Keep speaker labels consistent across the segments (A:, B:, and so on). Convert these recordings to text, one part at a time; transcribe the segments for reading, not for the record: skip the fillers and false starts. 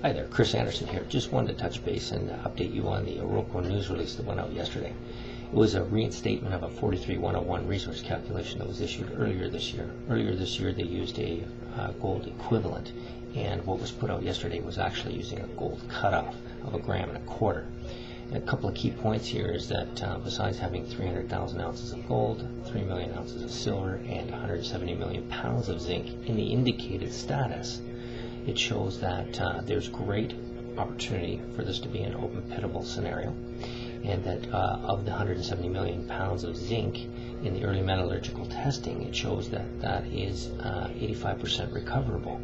A: Hi there, Chris Anderson here. Just wanted to touch base and update you on the Iroko news release that went out yesterday. It was a reinstatement of a 43-101 resource calculation that was issued earlier this year. Earlier this year they used a gold equivalent, and what was put out yesterday was actually using a gold cutoff of 1.25 grams. And a couple of key points here is that besides having 300,000 ounces of gold, 3 million ounces of silver, and 170 million pounds of zinc in the indicated status, it shows that there's great opportunity for this to be an open pitable scenario, and that of the 170 million pounds of zinc in the early metallurgical testing, it shows that that is 85% recoverable.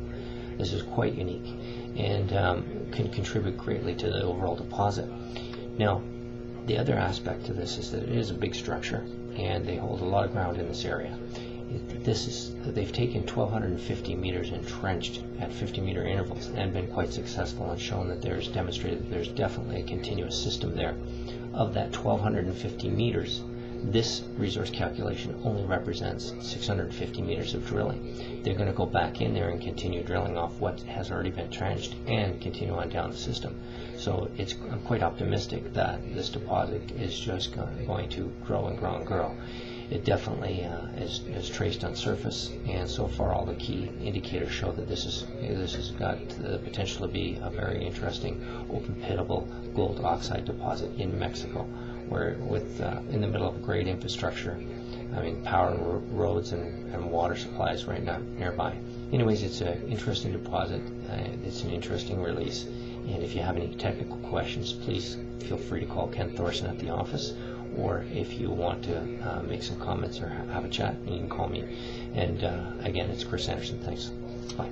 A: This is quite unique and can contribute greatly to the overall deposit. Now, the other aspect to this is that it is a big structure and they hold a lot of ground in this area. They've taken 1,250 meters entrenched at 50-meter intervals and been quite successful and shown that there's demonstrated that there's definitely a continuous system there. Of that 1,250 meters, this resource calculation only represents 650 meters of drilling. They're going to go back in there and continue drilling off what has already been trenched and continue on down the system. So I'm quite optimistic that this deposit is just going to grow and grow and grow. It definitely is traced on surface, and so far all the key indicators show that this has got the potential to be a very interesting open pitable gold oxide deposit in Mexico, where in the middle of a great infrastructure, I mean power, roads, and water supplies right now nearby. Anyways, it's an interesting deposit. It's an interesting release, and if you have any technical questions, please feel free to call Ken Thorson at the office. Or if you want to make some comments or have a chat, you can call me. And again, it's Chris Anderson. Thanks. Bye.